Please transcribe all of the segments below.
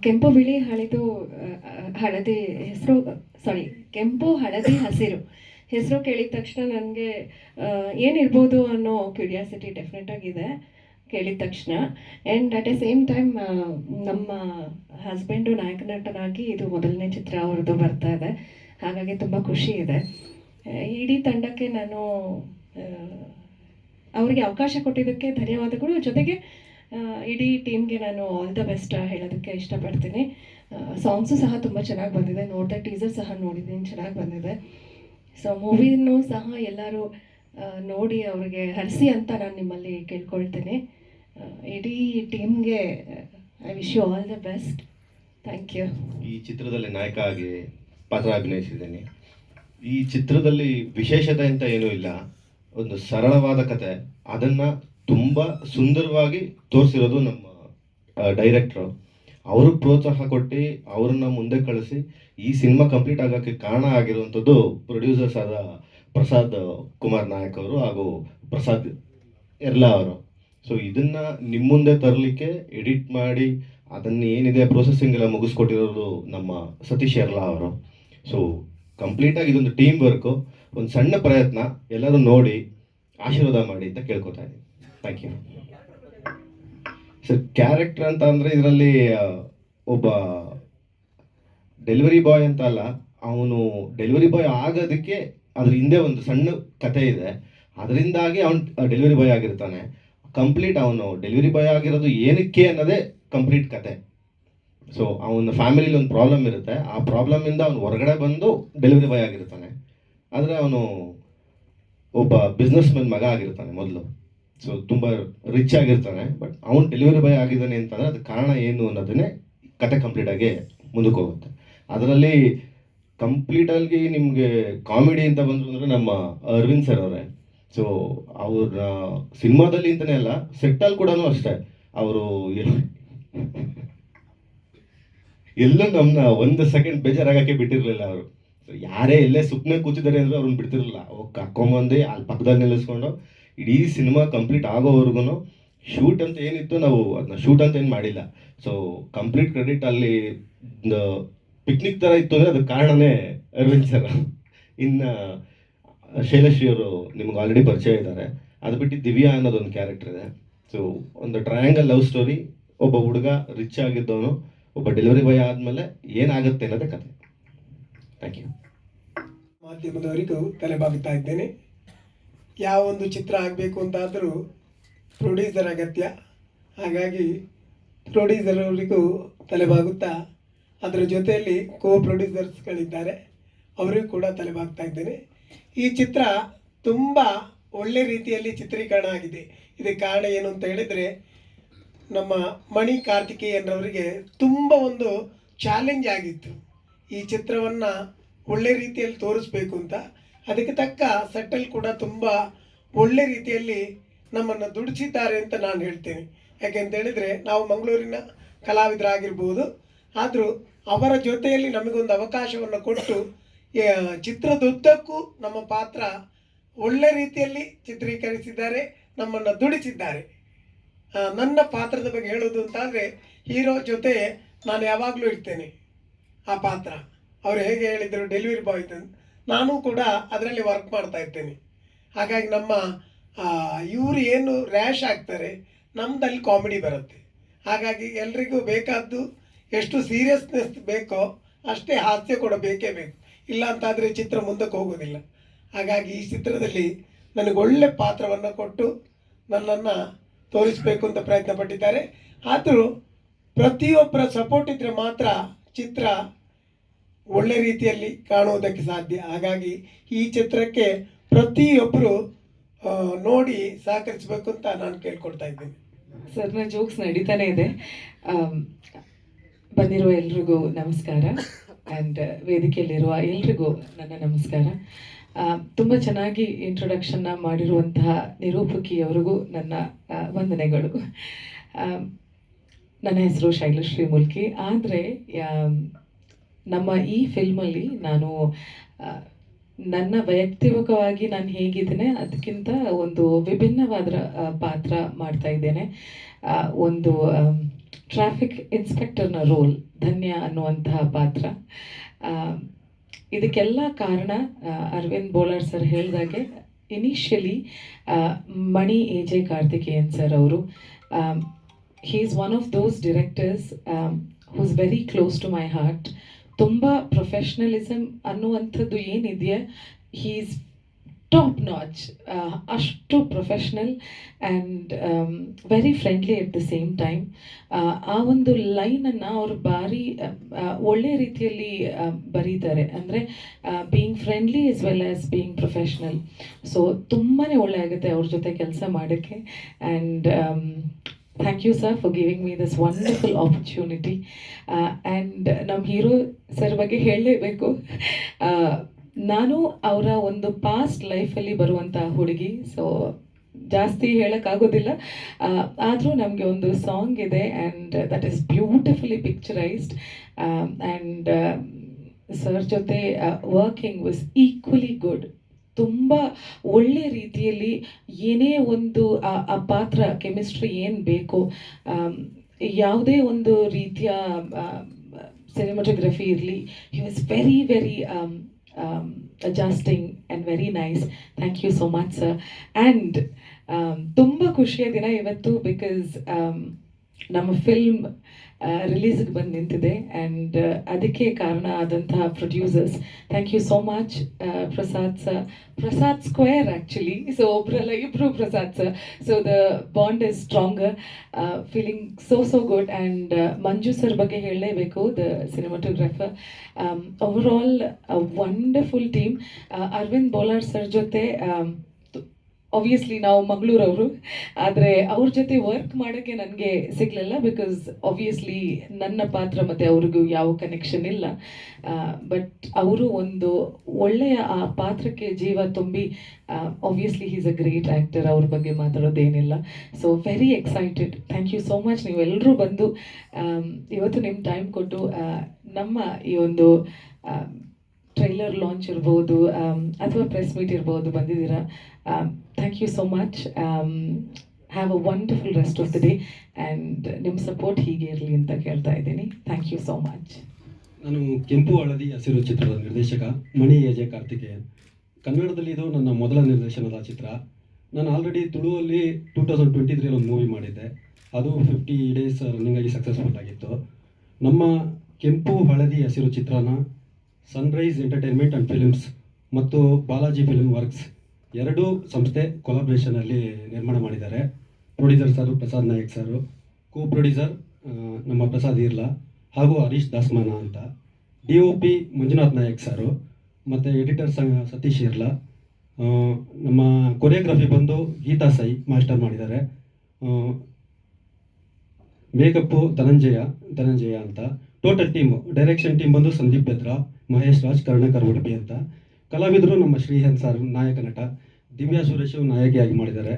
ಕೆಂಪು ಬಿಳಿ ಹಳಿದು ಹಳದಿ ಹೆಸರು, ಸಾರಿ, ಕೆಂಪು ಹಳದಿ ಹಸಿರು ಹೆಸರು ಕೇಳಿದ ತಕ್ಷಣ ನನಗೆ ಏನಿರ್ಬೋದು ಅನ್ನೋ ಕ್ಯೂರಿಯಾಸಿಟಿ ಡೆಫಿನೆಟ್ ಆಗಿದೆ ಕೇಳಿದ ತಕ್ಷಣ. And at A same time ನಮ್ಮ ಹಸ್ಬೆಂಡು ನಾಯಕ ನಟನಾಗಿ ಇದು ಮೊದಲನೇ ಚಿತ್ರ ಅವ್ರದ್ದು ಬರ್ತಾ ಇದೆ, ಹಾಗಾಗಿ ತುಂಬ ಖುಷಿ ಇದೆ. ಇಡೀ ತಂಡಕ್ಕೆ ನಾನು ಅವರಿಗೆ ಅವಕಾಶ ಕೊಟ್ಟಿದ್ದಕ್ಕೆ ಧನ್ಯವಾದಗಳು. ಜೊತೆಗೆ ಇಡೀ ಟೀಮ್ಗೆ ನಾನು ಆಲ್ ದ ಬೆಸ್ಟ್ ಹೇಳೋದಕ್ಕೆ ಇಷ್ಟಪಡ್ತೀನಿ. ಸಾಂಗ್ಸು ಸಹ ತುಂಬ ಚೆನ್ನಾಗಿ ಬಂದಿದೆ, ನೋಡಿದೆ, ಟೀಸರ್ ಸಹ ನೋಡಿದ್ದೀನಿ, ಚೆನ್ನಾಗಿ ಬಂದಿದೆ. ಸೊ ಮೂವಿನೂ ಸಹ ಎಲ್ಲರೂ ನೋಡಿ ಅವ್ರಿಗೆ ಹರಿಸಿ ಅಂತ ನಾನು ನಿಮ್ಮಲ್ಲಿ ಕೇಳ್ಕೊಳ್ತೀನಿ. ಇಡೀ ಟೀಮ್ಗೆ I wish you all the best. Thank you. ಈ ಚಿತ್ರದಲ್ಲಿ ನಾಯಕ ಆಗಿ ಪಾತ್ರ ಅಭಿನಯಿಸಿದ್ದೇನೆ. ಈ ಚಿತ್ರದಲ್ಲಿ ವಿಶೇಷತೆ ಅಂತ ಏನೂ ಇಲ್ಲ, ಒಂದು ಸರಳವಾದ ಕತೆ, ಅದನ್ನು ತುಂಬ ಸುಂದರವಾಗಿ ತೋರಿಸಿರೋದು ನಮ್ಮ ಡೈರೆಕ್ಟ್ರು. ಅವರು ಪ್ರೋತ್ಸಾಹ ಕೊಟ್ಟು ಅವ್ರನ್ನ ಮುಂದೆ ಕಳಿಸಿ ಈ ಸಿನಿಮಾ ಕಂಪ್ಲೀಟ್ ಆಗೋಕ್ಕೆ ಕಾರಣ ಆಗಿರುವಂಥದ್ದು ಪ್ರೊಡ್ಯೂಸರ್ಸ್ ಆದ ಪ್ರಸಾದ್ ಕುಮಾರ್ ನಾಯಕ್ ಅವರು ಹಾಗೂ ಪ್ರಸಾದ್ ಎರ್ಲಾ ಅವರು. ಸೊ ಇದನ್ನು ನಿಮ್ಮ ಮುಂದೆ ತರಲಿಕ್ಕೆ ಎಡಿಟ್ ಮಾಡಿ ಅದನ್ನು ಏನಿದೆ ಪ್ರೊಸೆಸಿಂಗ್ ಎಲ್ಲ ಮುಗಿಸ್ಕೊಟ್ಟಿರೋದು ನಮ್ಮ ಸತೀಶ್ ಎರ್ಲಾ ಅವರು. ಸೊ ಕಂಪ್ಲೀಟಾಗಿ ಇದೊಂದು ಟೀಮ್ ವರ್ಕು, ಒಂದು ಸಣ್ಣ ಪ್ರಯತ್ನ, ಎಲ್ಲರೂ ನೋಡಿ ಆಶೀರ್ವಾದ ಮಾಡಿ ಅಂತ ಕೇಳ್ಕೊತಾ ಇದ್ದೀನಿ. Thank you sir. ಕ್ಯಾರೆಕ್ಟರ್ ಅಂತ ಅಂದರೆ ಇದರಲ್ಲಿ ಒಬ್ಬ ಡೆಲಿವರಿ ಬಾಯ್ ಅಂತ ಅಲ್ಲ, ಅವನು ಡೆಲಿವರಿ ಬಾಯ್ ಆಗೋದಕ್ಕೆ ಅದ್ರ ಹಿಂದೆ ಒಂದು ಸಣ್ಣ ಕತೆ ಇದೆ, ಅದರಿಂದಾಗಿ ಅವನು ಡೆಲಿವರಿ ಬಾಯ್ ಆಗಿರ್ತಾನೆ. ಕಂಪ್ಲೀಟ್ ಅವನು ಡೆಲಿವರಿ ಬಾಯ್ ಆಗಿರೋದು ಏನಕ್ಕೆ ಅನ್ನೋದೇ ಕಂಪ್ಲೀಟ್ ಕತೆ. ಸೊ ಅವನ ಫ್ಯಾಮಿಲಿಲಿ ಒಂದು ಪ್ರಾಬ್ಲಮ್ ಇರುತ್ತೆ, ಆ ಪ್ರಾಬ್ಲಮಿಂದ ಅವನು ಹೊರಗಡೆ ಬಂದು ಡೆಲಿವರಿ ಬಾಯ್ ಆಗಿರ್ತಾನೆ. ಆದರೆ ಅವನು ಒಬ್ಬ ಬಿಸ್ನೆಸ್ ಮ್ಯಾನ್ ಮಗ ಆಗಿರ್ತಾನೆ ಮೊದಲು. ಸೊ ತುಂಬ ರಿಚ್ ಆಗಿರ್ತಾನೆ, ಬಟ್ ಅವನು ಡೆಲಿವರಿ ಬಾಯ್ ಆಗಿದ್ದಾನೆ ಅಂತಂದರೆ ಅದಕ್ಕೆ ಕಾರಣ ಏನು ಅನ್ನೋದನ್ನೇ ಕತೆ ಕಂಪ್ಲೀಟಾಗಿ ಮುಂದಕ್ಕೆ ಹೋಗುತ್ತೆ. ಅದರಲ್ಲಿ ಕಂಪ್ಲೀಟಾಗಿ ನಿಮಗೆ ಕಾಮಿಡಿ ಅಂತ ಬಂದರು ಅಂದರೆ ನಮ್ಮ ಅರವಿಂದ್ ಸರ್ ಅವರೇ. ಸೊ ಅವ್ರ ಸಿನಿಮಾದಲ್ಲಿ ಅಂತಲೇ ಅಲ್ಲ, ಸೆಟ್ಟಲ್ಲಿ ಕೂಡ ಅಷ್ಟೇ, ಅವರು ಎಲ್ಲೂ ನಮ್ಮನ್ನ ಒಂದು ಸೆಕೆಂಡ್ ಬೇಜಾರಾಗಕ್ಕೆ ಬಿಟ್ಟಿರಲಿಲ್ಲ ಅವರು. ಸೊ ಯಾರೇ ಎಲ್ಲೇ ಸುಮ್ಮನೆ ಕೂತಿದ್ದಾರೆ ಅಂದರೆ ಅವ್ರನ್ನ ಬಿಡ್ತಿರಲಿಲ್ಲ, ಹೋಗಿ ಕರ್ಕೊಂಬಂದು ಅಲ್ಲಿ ಪಕ್ಕದಲ್ಲಿ ನಿಲ್ಲಿಸ್ಕೊಂಡು ಇಡೀ ಸಿನಿಮಾ ಕಂಪ್ಲೀಟ್ ಆಗೋವರೆಗೂ. ಶೂಟ್ ಅಂತ ಏನಿತ್ತು ನಾವು ಅದನ್ನ ಶೂಟ್ ಅಂತ ಏನು ಮಾಡಿಲ್ಲ. ಸೊ ಕಂಪ್ಲೀಟ್ ಕ್ರೆಡಿಟ್ ಅಲ್ಲಿ ಪಿಕ್ನಿಕ್ ಥರ ಇತ್ತು ಅಂದರೆ ಅದಕ್ಕೆ ಕಾರಣನೇ ಅರವಿಂದ್ ಸರ್. ಇನ್ನು ಶೈಲಶ್ರೀ ಅವರು ನಿಮ್ಗೆ ಆಲ್ರೆಡಿ ಪರಿಚಯ ಇದ್ದಾರೆ. ಅದು ಬಿಟ್ಟು ದಿವ್ಯಾ ಅನ್ನೋದೊಂದು ಕ್ಯಾರೆಕ್ಟರ್ ಇದೆ. ಸೊ ಒಂದು ಟ್ರಯಾಂಗಲ್ ಲವ್ ಸ್ಟೋರಿ, ಒಬ್ಬ ಹುಡುಗ ರಿಚ್ ಆಗಿದ್ದವನು ಒಬ್ಬ ಡೆಲಿವರಿ ಬಾಯ್ ಆದಮೇಲೆ ಏನಾಗುತ್ತೆ ಅನ್ನೋದೇ ಕತೆ. Thank you. ಮಾಧ್ಯಮದವರಿಗೂ ತಲೆಬಾಗುತ್ತಾ ಇದ್ದೇನೆ. ಯಾವ ಒಂದು ಚಿತ್ರ ಆಗಬೇಕು ಅಂತಾದರೂ ಪ್ರೊಡ್ಯೂಸರ್ ಅಗತ್ಯ, ಹಾಗಾಗಿ ಪ್ರೊಡ್ಯೂಸರ್ ಅವರಿಗೂ ತಲೆಬಾಗುತ್ತಾ ಅದರ ಜೊತೆಯಲ್ಲಿ ಪ್ರೊಡ್ಯೂಸರ್ಸ್ಗಳಿದ್ದಾರೆ, ಅವರಿಗೂ ಕೂಡ ತಲೆಬಾಗ್ತಾ ಇದ್ದೇನೆ. ಈ ಚಿತ್ರ ತುಂಬ ಒಳ್ಳೆ ರೀತಿಯಲ್ಲಿ ಚಿತ್ರೀಕರಣ ಆಗಿದೆ. ಇದಕ್ಕೆ ಕಾರಣ ಏನು ಅಂತ ಹೇಳಿದರೆ, ನಮ್ಮ ಮಣಿ ಕಾರ್ತಿಕೇಯನ್ರವರಿಗೆ ತುಂಬ ಒಂದು ಚಾಲೆಂಜ್ ಆಗಿತ್ತು ಈ ಚಿತ್ರವನ್ನು ಒಳ್ಳೆ ರೀತಿಯಲ್ಲಿ ತೋರಿಸ್ಬೇಕು ಅಂತ. ಅದಕ್ಕೆ ತಕ್ಕ ಸೆಟ್ಟಲ್ ಕೂಡ ತುಂಬ ಒಳ್ಳೆ ರೀತಿಯಲ್ಲಿ ನಮ್ಮನ್ನು ದುಡಿಸಿದ್ದಾರೆ ಅಂತ ನಾನು ಹೇಳ್ತೇನೆ. ಯಾಕೆಂತ ಹೇಳಿದರೆ, ನಾವು ಮಂಗಳೂರಿನ ಕಲಾವಿದರಾಗಿರ್ಬೋದು, ಆದರೂ ಅವರ ಜೊತೆಯಲ್ಲಿ ನಮಗೊಂದು ಅವಕಾಶವನ್ನು ಕೊಟ್ಟು ಚಿತ್ರದುದ್ದಕ್ಕೂ ನಮ್ಮ ಪಾತ್ರ ಒಳ್ಳೆ ರೀತಿಯಲ್ಲಿ ಚಿತ್ರೀಕರಿಸಿದ್ದಾರೆ, ನಮ್ಮನ್ನು ದುಡಿಸಿದ್ದಾರೆ. ನನ್ನ ಪಾತ್ರದ ಬಗ್ಗೆ ಹೇಳೋದು ಅಂತಾದರೆ, ಹೀರೋ ಜೊತೆ ನಾನು ಯಾವಾಗಲೂ ಇರ್ತೇನೆ. ಆ ಪಾತ್ರ ಅವರು ಹೇಗೆ ಹೇಳಿದರು ಡೆಲಿವರಿ ಬಾಯ್ ಅಂತ, ನಾನು ಕೂಡ ಅದರಲ್ಲಿ ವರ್ಕ್ ಮಾಡ್ತಾ ಇರ್ತೇನೆ. ಹಾಗಾಗಿ ನಮ್ಮ ಇವರು ಏನು ರ್ಯಾಶ್ ಆಗ್ತಾರೆ, ನಮ್ಮದಲ್ಲಿ ಕಾಮಿಡಿ ಬರುತ್ತೆ. ಹಾಗಾಗಿ ಎಲ್ರಿಗೂ ಬೇಕಾದ್ದು ಎಷ್ಟು ಸೀರಿಯಸ್ನೆಸ್ ಬೇಕೋ ಅಷ್ಟೇ ಹಾಸ್ಯ ಕೂಡ ಬೇಕೇ ಬೇಕು, ಇಲ್ಲ ಅಂತಾದರೆ ಚಿತ್ರ ಮುಂದಕ್ಕೆ ಹೋಗೋದಿಲ್ಲ. ಹಾಗಾಗಿ ಈ ಚಿತ್ರದಲ್ಲಿ ನನಗೆ ಒಳ್ಳೆ ಪಾತ್ರವನ್ನು ಕೊಟ್ಟು ನನ್ನನ್ನು ತೋರಿಸಬೇಕು ಅಂತ ಪ್ರಯತ್ನ ಪಟ್ಟಿದ್ದಾರೆ. ಆದರೂ ಪ್ರತಿಯೊಬ್ಬರ ಸಪೋರ್ಟ್ ಇದ್ದರೆ ಮಾತ್ರ ಚಿತ್ರ ಒಳ್ಳೆ ರೀತಿಯಲ್ಲಿ ಕಾಣುವುದಕ್ಕೆ ಸಾಧ್ಯ. ಹಾಗಾಗಿ ಈ ಚಿತ್ರಕ್ಕೆ ಪ್ರತಿಯೊಬ್ಬರು ನೋಡಿ ಸಹಕರಿಸಬೇಕು ಅಂತ ನಾನು ಕೇಳ್ಕೊಳ್ತಾ ಇದ್ದೀನಿ. ಸರ್ನ ಜೋಕ್ಸ್ ನಡೀತಾನೆ ಇದೆ. ಬಂದಿರುವ ಎಲ್ರಿಗೂ ನಮಸ್ಕಾರ, ಆ್ಯಂಡ್ ವೇದಿಕೆಯಲ್ಲಿರುವ ಎಲ್ರಿಗೂ ನನ್ನ ನಮಸ್ಕಾರ. ತುಂಬ ಚೆನ್ನಾಗಿ ಇಂಟ್ರೊಡಕ್ಷನ್ನ ಮಾಡಿರುವಂತಹ ನಿರೂಪಕಿಯವರಿಗೂ ನನ್ನ ವಂದನೆಗಳು. ನನ್ನ ಹೆಸರು ಶೈಲಶ್ರೀ ಮುಲ್ಕಿ. ಆದರೆ ನಮ್ಮ ಈ ಫಿಲ್ಮಲ್ಲಿ ನಾನು ನನ್ನ ವೈಯಕ್ತಿಕವಾಗಿ ನಾನು ಹೇಗಿದ್ದೇನೆ ಅದಕ್ಕಿಂತ ಒಂದು ವಿಭಿನ್ನವಾದ ಪಾತ್ರ ಮಾಡ್ತಾ ಇದ್ದೇನೆ. ಒಂದು ಟ್ರಾಫಿಕ್ ಇನ್ಸ್ಪೆಕ್ಟರ್ನ ರೋಲ್ ಧನ್ಯ ಅನ್ನುವಂತಹ ಪಾತ್ರ. ಆ, ಇದಕ್ಕೆಲ್ಲ ಕಾರಣ ಅರವಿಂದ್ ಬೋಲಾರ್ ಸರ್ ಹೇಳಿದಾಗೆ initially Mani A J Karthikeyan sir ಅವರು. He is one of those directors who's very close to my heart. ತುಂಬ ಪ್ರೊಫೆಷ್ನಲಿಸಮ್ ಅನ್ನುವಂಥದ್ದು ಏನಿದೆಯಾ, ಹೀ ಈಸ್ ಟಾಪ್ ನಾಚ್. ಅಷ್ಟು professional and very friendly at the same time. ಆ ಒಂದು ಲೈನನ್ನು ಅವರು ಭಾರಿ ಒಳ್ಳೆ ರೀತಿಯಲ್ಲಿ ಬರೀತಾರೆ. ಅಂದರೆ being friendly is well as being professional. So ತುಂಬಾ ಒಳ್ಳೆ ಆಗುತ್ತೆ ಅವ್ರ ಜೊತೆ ಕೆಲಸ ಮಾಡೋಕ್ಕೆ. And thank you sir for giving me this wonderful opportunity. And ನಮ್ಮ ಹೀರೋ ಸರ್ ಬಗ್ಗೆ ಹೇಳಲೇಬೇಕು. ನಾನು ಅವರ ಒಂದು ಪಾಸ್ಟ್ ಲೈಫಲ್ಲಿ ಬರುವಂಥ ಹುಡುಗಿ, ಸೊ ಜಾಸ್ತಿ ಹೇಳೋಕ್ಕಾಗೋದಿಲ್ಲ. ಆದರೂ ನಮಗೆ ಒಂದು ಸಾಂಗ್ ಇದೆ and that is beautifully picturised. And sir ಜೊತೆ ವರ್ಕಿಂಗ್ ವಾಸ್ ಈಕ್ವಲಿ ಗುಡ್. ತುಂಬ ಒಳ್ಳೆ ರೀತಿಯಲ್ಲಿ ಏನೇ ಒಂದು ಆ ಪಾತ್ರ ಕೆಮಿಸ್ಟ್ರಿ ಏನು ಬೇಕೋ, ಯಾವುದೇ ಒಂದು ರೀತಿಯ ಸಿನಿಮಾಟೋಗ್ರಫಿ ಇರಲಿ, he was very very adjusting and very nice. Thank you so much sir. And ತುಂಬ ಖುಷಿಯ ದಿನ ಇವತ್ತು, ಬಿಕಾಸ್ ನಮ್ಮ ಫಿಲ್ಮ್ ರಿಲೀಸ್ಗೆ ಬಂದು ನಿಂತಿದೆ. ಆ್ಯಂಡ್ ಅದಕ್ಕೆ ಕಾರಣ ಆದಂತಹ producers, thank you so much Prasad sir, Prasad square actually. So ಒಬ್ಬರಲ್ಲ ಇಬ್ಬರು Prasad sir. So the bond is stronger, feeling so good. And Manju sir ಬಗ್ಗೆ ಹೇಳಲೇಬೇಕು, the cinematographer. Overall wonderful team. Arvind Bolar sir ಜೊತೆ ಆಬ್ವಿಯಸ್ಲಿ ನಾವು ಮಂಗಳೂರವರು, ಆದರೆ ಅವ್ರ ಜೊತೆ ವರ್ಕ್ ಮಾಡೋಕ್ಕೆ ನನಗೆ ಸಿಗಲಿಲ್ಲ, ಬಿಕಾಸ್ ಆಬ್ವಿಯಸ್ಲಿ ನನ್ನ ಪಾತ್ರ ಮತ್ತು ಅವ್ರಿಗೂ ಯಾವ ಕನೆಕ್ಷನ್ ಇಲ್ಲ. ಬಟ್ ಅವರು ಒಂದು ಒಳ್ಳೆಯ ಆ ಪಾತ್ರಕ್ಕೆ ಜೀವ ತುಂಬಿ, obviously he's a great actor, ಅವ್ರ ಬಗ್ಗೆ ಮಾತಾಡೋದೇನಿಲ್ಲ. So very excited. Thank you so much. ನೀವೆಲ್ಲರೂ ಬಂದು ಇವತ್ತು ನಿಮ್ಮ ಟೈಮ್ ಕೊಟ್ಟು ನಮ್ಮ ಈ ಒಂದು ಟ್ರೈಲರ್ ಲಾಂಚ್ ಇರ್ಬೋದು ಅಥವಾ ಪ್ರೆಸ್ ಮೀಟ್ ಇರ್ಬೋದು ಬಂದಿದ್ದೀರಾ. Thank you so much. Have a wonderful rest of the day and ನಿಮ್ಮ ಸಪೋರ್ಟ್ ಹೀಗೆ ಇರಲಿ ಅಂತ ಕೇಳ್ತಾ ಇದ್ದೀನಿ. Thank you so much. ನಾನು ಕೆಂಪು ಹಳದಿ ಹಸಿರು ಚಿತ್ರದ ನಿರ್ದೇಶಕ ಮಣಿ ಎ ಜೆ ಕಾರ್ತಿಕೇಯನ್. ಕನ್ನಡದಲ್ಲಿ ಇದು ನನ್ನ ಮೊದಲ ನಿರ್ದೇಶನದ ಚಿತ್ರ. ನಾನು ಆಲ್ರೆಡಿ ತುಳುವಲ್ಲಿ 2023 ಒಂದು ಮೂವಿ ಮಾಡಿದ್ದೆ, ಅದು 50 days ರನ್ನಿಂಗ್ ಆಗಿ ಸಕ್ಸಸ್ಫುಲ್ ಆಗಿತ್ತು. ನಮ್ಮ ಕೆಂಪು ಹಳದಿ ಹಸಿರು ಚಿತ್ರನ ಸನ್ರೈಸ್ ಎಂಟರ್ಟೈನ್ಮೆಂಟ್ ಆ್ಯಂಡ್ ಫಿಲ್ಮ್ಸ್ ಮತ್ತು ಬಾಲಾಜಿ ಫಿಲ್ಮ್ ವರ್ಕ್ಸ್ ಎರಡೂ ಸಂಸ್ಥೆ ಕೊಲಾಬ್ರೇಷನಲ್ಲಿ ನಿರ್ಮಾಣ ಮಾಡಿದ್ದಾರೆ. ಪ್ರೊಡ್ಯೂಸರ್ ಸರು ಪ್ರಸಾದ್ ನಾಯಕ್ ಸರು, ಕೋ ಪ್ರೊಡ್ಯೂಸರ್ ನಮ್ಮ ಪ್ರಸಾದ್ ಇರ್ಲಾ ಹಾಗೂ ಹರೀಶ್ ದಾಸ್ಮಾನ ಅಂತ, DOP ಮಂಜುನಾಥ್ ನಾಯಕ್ ಸರು ಮತ್ತು ಎಡಿಟರ್ ಸತೀಶ್ ಇರ್ಲಾ. ನಮ್ಮ ಕೊರಿಯೋಗ್ರಫಿ ಬಂದು ಗೀತಾ ಸೈ ಮಾಸ್ಟರ್ ಮಾಡಿದ್ದಾರೆ. ಮೇಕಪ್ಪು ಧನಂಜಯ ಅಂತ. ಟೋಟಲ್ ಟೀಮು ಡೈರೆಕ್ಷನ್ ಟೀಮ್ ಬಂದು ಸಂದೀಪ್ ಬೆದ್ರಾ, ಮಹೇಶ್ ರಾಜ್, ಕರ್ಣಕರ್ ಉಡುಪಿ ಅಂತ. ಕಲಾವಿದರು ನಮ್ಮ ಶ್ರೀಹನ್ ಸರ್ ನಾಯಕ ನಟ, ದಿವ್ಯಾ ಸುರೇಶು ನಾಯಕಿಯಾಗಿ ಮಾಡಿದ್ದಾರೆ.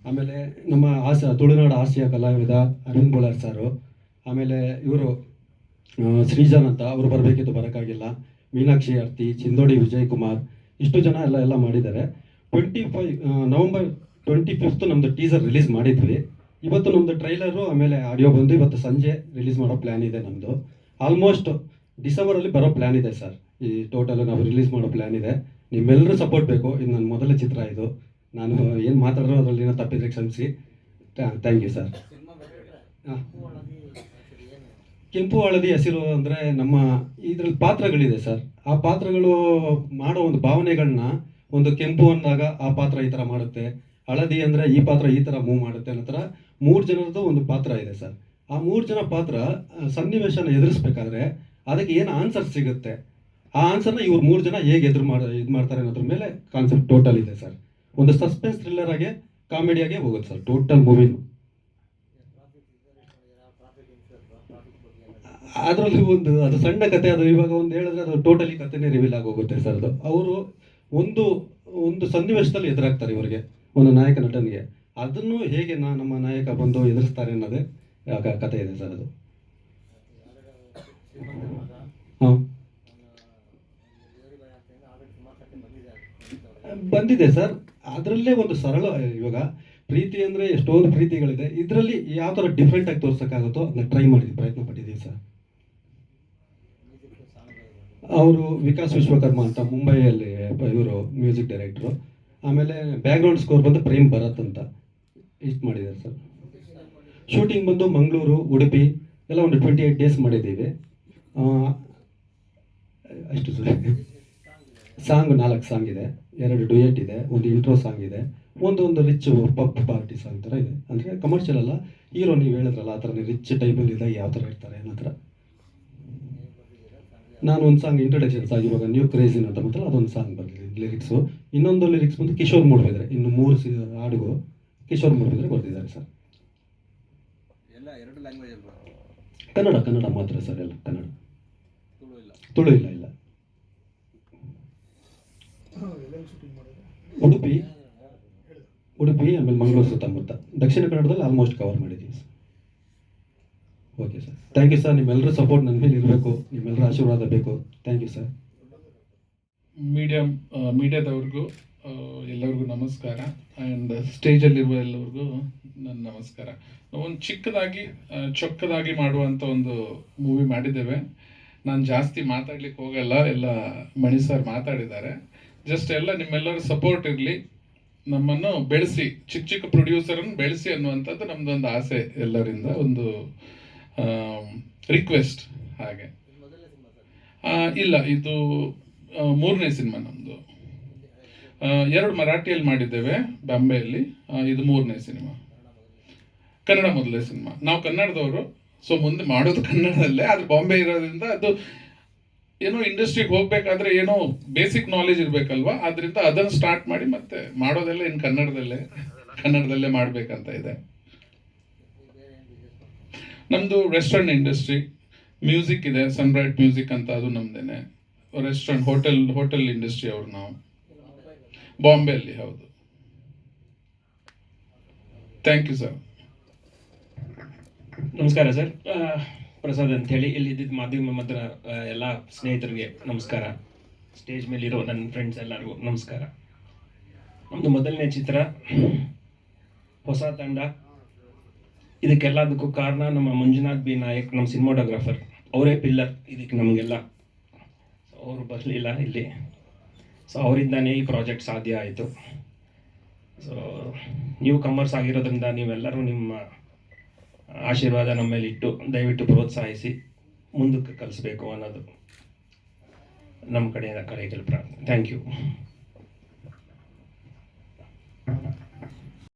ಆಮೇಲೆ ನಮ್ಮ ತುಳುನಾಡು ಹಾಸ್ಯ ಕಲಾವಿದ ಅರವಿಂದ್ ಬೋಲಾರ್ ಸಾರು. ಆಮೇಲೆ ಇವರು ಶ್ರೀಜಾನ್ ಅಂತ, ಅವರು ಬರಬೇಕಿತ್ತು ಬರೋಕ್ಕಾಗಿಲ್ಲ. ಮೀನಾಕ್ಷಿ ಆರ್ತಿ, ಚಿಂದೋಡಿ ವಿಜಯ್ ಕುಮಾರ್, ಇಷ್ಟು ಜನ ಎಲ್ಲ ಮಾಡಿದ್ದಾರೆ. ನವಂಬರ್ 25 ನಮ್ಮದು ಟೀಸರ್ ರಿಲೀಸ್ ಮಾಡಿದ್ವಿ. ಇವತ್ತು ನಮ್ಮದು ಟ್ರೈಲರು ಆಮೇಲೆ ಆಡಿಯೋ ಬಂದು ಇವತ್ತು ಸಂಜೆ ರಿಲೀಸ್ ಮಾಡೋ ಪ್ಲ್ಯಾನ್ ಇದೆ ನಮ್ಮದು. ಆಲ್ಮೋಸ್ಟ್ ಡಿಸೆಂಬರಲ್ಲಿ ಬರೋ ಪ್ಲ್ಯಾನ್ ಇದೆ ಸರ್. ಈ ಟೋಟಲ್ ನಾವು ರಿಲೀಸ್ ಮಾಡೋ ಪ್ಲ್ಯಾನ್ ಇದೆ. ನಿಮ್ಮೆಲ್ಲರೂ ಸಪೋರ್ಟ್ ಬೇಕು. ಇದು ನನ್ನ ಮೊದಲ ಚಿತ್ರ. ಇದು ನಾನು ಏನು ಮಾತಾಡಿದ್ರು ಅದರಲ್ಲಿ ಏನೋ ತಪ್ಪಿದ್ರೆ ಕ್ಷಮಿಸಿ. Thank you sir. ಹಾಂ, ಕೆಂಪು ಹಳದಿ ಹಸಿರು ಅಂದರೆ ನಮ್ಮ ಇದರಲ್ಲಿ ಪಾತ್ರಗಳಿದೆ ಸರ್. ಆ ಪಾತ್ರಗಳು ಮಾಡೋ ಒಂದು ಭಾವನೆಗಳನ್ನ, ಒಂದು ಕೆಂಪು ಅಂದಾಗ ಆ ಪಾತ್ರ ಈ ಥರ ಮಾಡುತ್ತೆ, ಹಳದಿ ಅಂದರೆ ಈ ಪಾತ್ರ ಈ ಥರ ಮೂವ್ ಮಾಡುತ್ತೆ ಅನ್ನೋ ಥರ 3 ಜನರದ್ದು ಒಂದು ಪಾತ್ರ ಇದೆ ಸರ್. ಆ 3 ಜನ ಪಾತ್ರ ಸನ್ನಿವೇಶನ ಎದುರಿಸ್ಬೇಕಾದ್ರೆ ಅದಕ್ಕೆ ಏನು ಆನ್ಸರ್ ಸಿಗುತ್ತೆ, ಆ ಆನ್ಸರ್ನ ಇವ್ರು 3 ಜನ ಹೇಗೆ ಇದು ಮಾಡ್ತಾರೆ ಅನ್ನೋದ್ರ ಮೇಲೆ ಕಾನ್ಸೆಪ್ಟ್ ಟೋಟಲ್ ಇದೆ ಸರ್. ಒಂದು ಸಸ್ಪೆನ್ಸ್ ಥ್ರಿಲ್ಲರ್ ಆಗಿ ಕಾಮಿಡಿಯಾಗೆ ಹೋಗುತ್ತೆ ಸರ್ ಟೋಟಲ್ ಮೂವಿನು. ಅದರಲ್ಲಿ ಅದು ಸಣ್ಣ ಕತೆ, ಅದು ಇವಾಗ ಒಂದು ಹೇಳಿದ್ರೆ ಅದು ಟೋಟಲಿ ಕತೆನೇ ರಿವೀಲ್ ಆಗಿ ಹೋಗುತ್ತೆ ಸರ್. ಅದು ಅವರು ಒಂದು ಸನ್ನಿವೇಶದಲ್ಲಿ ಎದುರಾಗ್ತಾರೆ ಇವರಿಗೆ, ಒಂದು ನಾಯಕ ನಟನಿಗೆ. ಅದನ್ನು ಹೇಗೆ ನಮ್ಮ ನಾಯಕ ಬಂದು ಎದುರಿಸ್ತಾರೆ ಅನ್ನೋದೇ ಕತೆ ಇದೆ ಸರ್. ಅದು ಹಾಂ ಬಂದಿದೆ ಸರ್. ಅದರಲ್ಲೇ ಒಂದು ಸರಳ, ಇವಾಗ ಪ್ರೀತಿ ಅಂದರೆ ಎಷ್ಟೊಂದು ಪ್ರೀತಿಗಳಿದೆ, ಇದರಲ್ಲಿ ಯಾವ ಥರ ಡಿಫ್ರೆಂಟಾಗಿ ತೋರ್ಸೋಕ್ಕಾಗುತ್ತೋ ಅದನ್ನ ಟ್ರೈ ಮಾಡಿದ್ವಿ, ಪ್ರಯತ್ನ ಪಟ್ಟಿದ್ದೀವಿ ಸರ್. ಅವರು ವಿಕಾಸ್ ವಿಶ್ವಕರ್ಮ ಅಂತ ಮುಂಬೈಯಲ್ಲಿ ಇವರು ಮ್ಯೂಸಿಕ್ ಡೈರೆಕ್ಟ್ರು. ಆಮೇಲೆ ಬ್ಯಾಕ್ಗ್ರೌಂಡ್ ಸ್ಕೋರ್ ಬಂದು ಪ್ರೇಮ್ ಭರತ್ ಅಂತ ಇಷ್ಟು ಮಾಡಿದ್ದಾರೆ ಸರ್. ಶೂಟಿಂಗ್ ಬಂದು ಮಂಗಳೂರು, ಉಡುಪಿ ಎಲ್ಲ ಒಂದು 28 ಡೇಸ್ ಮಾಡಿದ್ದೀವಿ. ಅಷ್ಟು ಸರ್. ಸಾಂಗ್ 4 ಸಾಂಗ್ ಇದೆ, 2 ಡುಯೆಟ್ ಇದೆ, ಒಂದು ಇಂಟ್ರೋ ಸಾಂಗ್ ಇದೆ, ಒಂದು ರಿಚ್ ಪಪ್ ಪಾರ್ಟಿ ಸಾಂಗ್ ಥರ ಇದೆ. ಅಂದರೆ ಕಮರ್ಷಿಯಲ್ ಅಲ್ಲ, ಹೀರೋ ನೀವು ಹೇಳಿದ್ರಲ್ಲ ಆ ಥರ ರಿಚ್ ಟೈಪಲ್ಲಿ ಇದ್ದಾಗ ಯಾವ ಥರ ಇರ್ತಾರೆ ಅನ್ನೋ ಥರ. ನಾನು ಒಂದು ಸಾಂಗ್ ಇಂಟ್ರೊಡಕ್ಷನ್ಸ್ ಆಗಿ ಇವಾಗ ನ್ಯೂ ಕ್ರೇಜಿನ್ ಅಂತ ಬಂತಲ್ಲ, ಅದೊಂದು ಸಾಂಗ್ ಬರ್ತಿದೆ ಲಿರಿಕ್ಸು. ಇನ್ನೊಂದು ಲಿರಿಕ್ಸ್ ಬಂದು ಕಿಶೋರ್ ಮೂಡ್ಬಿದ್ರೆ, ಇನ್ನು 3 ಹಾಡುಗೂ ಕಿಶೋರ್ ಮೂಡ್ಬಿದ್ರೆ ಬರ್ತಿದ್ದಾರೆ ಸರ್. ಕನ್ನಡ ಮಾತ್ರ ಸರ್, ಎಲ್ಲ ಕನ್ನಡ, ತುಳು ಇಲ್ಲ. ಉಡುಪಿ ಆಮೇಲೆ ಮಂಗಳೂರು ಸುತ್ತಮುತ್ತ, ದಕ್ಷಿಣ ಕನ್ನಡದಲ್ಲಿ ಆಲ್ಮೋಸ್ಟ್ ಕವರ್ ಮಾಡಿದ್ದೀವಿ sir. Okay sir, thank you sir. ನಿಮ್ಮೆಲ್ಲರ ಸಪೋರ್ಟ್ ನನ್ನ ಮೇಲೆ ಇರಬೇಕು, ನಿಮ್ಮೆಲ್ಲರ ಆಶೀರ್ವಾದ ಬೇಕು. Thank you sir. ಮೀಡಿಯಾದವ್ರಿಗೂ ಎಲ್ಲರಿಗೂ ನಮಸ್ಕಾರ, ಆ್ಯಂಡ್ ಸ್ಟೇಜಲ್ಲಿರುವ ಎಲ್ಲರಿಗೂ ನನ್ನ ನಮಸ್ಕಾರ. ಒಂದು ಚಿಕ್ಕದಾಗಿ ಚೊಕ್ಕದಾಗಿ ಮಾಡುವಂಥ ಒಂದು ಮೂವಿ ಮಾಡಿದ್ದೇವೆ. ನಾನು ಜಾಸ್ತಿ ಮಾತಾಡ್ಲಿಕ್ಕೆ ಹೋಗಲ್ಲ, ಎಲ್ಲ ಮಣಿ ಸರ್ ಮಾತಾಡಿದ್ದಾರೆ. ಜಸ್ಟ್ ಎಲ್ಲ ನಿಮ್ಮೆಲ್ಲರ ಸಪೋರ್ಟ್ ಇರಲಿ, ನಮ್ಮನ್ನು ಬೆಳೆಸಿ, ಚಿಕ್ಕ ಪ್ರೊಡ್ಯೂಸರನ್ನು ಬೆಳೆಸಿ ಅನ್ನುವಂಥದ್ದು ನಮ್ಮದೊಂದು ಆಸೆ, ಎಲ್ಲರಿಂದ ಒಂದು ರಿಕ್ವೆಸ್ಟ್. ಹಾಗೆ ಇಲ್ಲ, ಇದು 3ನೇ ಸಿನಿಮಾ ನಮ್ಮದು. 2 ಮರಾಠಿಯಲ್ಲಿ ಮಾಡಿದ್ದೇವೆ ಬಾಂಬೆಯಲ್ಲಿ, ಇದು 3ನೇ ಸಿನಿಮಾ. ಕನ್ನಡ ಮೊದಲನೇ ಸಿನಿಮಾ. ನಾವು ಕನ್ನಡದವರು, ಸೊ ಮುಂದೆ ಮಾಡೋದು ಕನ್ನಡದಲ್ಲೇ, ಆದರೆ ಬಾಂಬೆ ಇರೋದ್ರಿಂದ ಅದು ಏನೋ ಇಂಡಸ್ಟ್ರಿಗೆ ಹೋಗ್ಬೇಕಾದ್ರೆ ಏನೋ ಬೇಸಿಕ್ ನಾಲೆಜ್ ಇರಬೇಕಲ್ವಾ, ಅದರಿಂದ ಅದನ್ನು ಸ್ಟಾರ್ಟ್ ಮಾಡಿ ಮತ್ತೆ ಮಾಡೋದೆಲ್ಲ ಇನ್ನು ಕನ್ನಡದಲ್ಲೇ ಮಾಡಬೇಕಂತ ಇದೆ. ನಮ್ಮದು ರೆಸ್ಟೋರೆಂಟ್ ಇಂಡಸ್ಟ್ರಿ, ಮ್ಯೂಸಿಕ್ ಇದೆ, ಸನ್ಬ್ರೈಟ್ ಮ್ಯೂಸಿಕ್ ಅಂತ, ಅದು ನಮ್ಮದೇನೆ. ರೆಸ್ಟೋರೆಂಟ್, ಹೋಟೆಲ್ ಇಂಡಸ್ಟ್ರಿ ಅವರು ನಾವು ಬಾಂಬೆಯಲ್ಲಿ. ಹೌದು. Thank you sir. ನಮಸ್ಕಾರ ಸರ್. ಪ್ರಸಾದ್ ಅಂಥೇಳಿ, ಇಲ್ಲಿದ್ದ ಮಾಧ್ಯಮ ಎಲ್ಲ ಸ್ನೇಹಿತರಿಗೆ ನಮಸ್ಕಾರ. ಸ್ಟೇಜ್ ಮೇಲಿರೋ ನನ್ನ ಫ್ರೆಂಡ್ಸ್ ಎಲ್ಲರಿಗೂ ನಮಸ್ಕಾರ. ನಮ್ಮದು ಮೊದಲನೇ ಚಿತ್ರ, ಹೊಸ ತಂಡ. ಇದಕ್ಕೆಲ್ಲದಕ್ಕೂ ಕಾರಣ ನಮ್ಮ ಮಂಜುನಾಥ್ ಬಿ ನಾಯಕ್, ನಮ್ಮ ಸಿನಿಮಾಟೋಗ್ರಾಫರ್. ಅವರೇ ಪಿಲ್ಲರ್ ಇದಕ್ಕೆ ನಮಗೆಲ್ಲ. ಅವರು ಬರಲಿಲ್ಲ ಇಲ್ಲಿ, ಸೊ ಅವರಿಂದಾನೇ ಈ ಪ್ರಾಜೆಕ್ಟ್ ಸಾಧ್ಯ ಆಯಿತು. ಸೊ ನ್ಯೂ ಕಮರ್ಸ್ ಆಗಿರೋದ್ರಿಂದ ನೀವೆಲ್ಲರೂ ನಿಮ್ಮ ಆಶೀರ್ವಾದ ನಮ್ಮ ಮೇಲೆ ಇಟ್ಟು ದಯವಿಟ್ಟು ಪ್ರೋತ್ಸಾಹಿಸಿ ಮುಂದಕ್ಕೆ ಕಲಿಸ್ಬೇಕು ಅನ್ನೋದು ನಮ್ಮ ಕಡೆಯಿಂದ ಪ್ರಾರ್ಥನೆ. Thank you.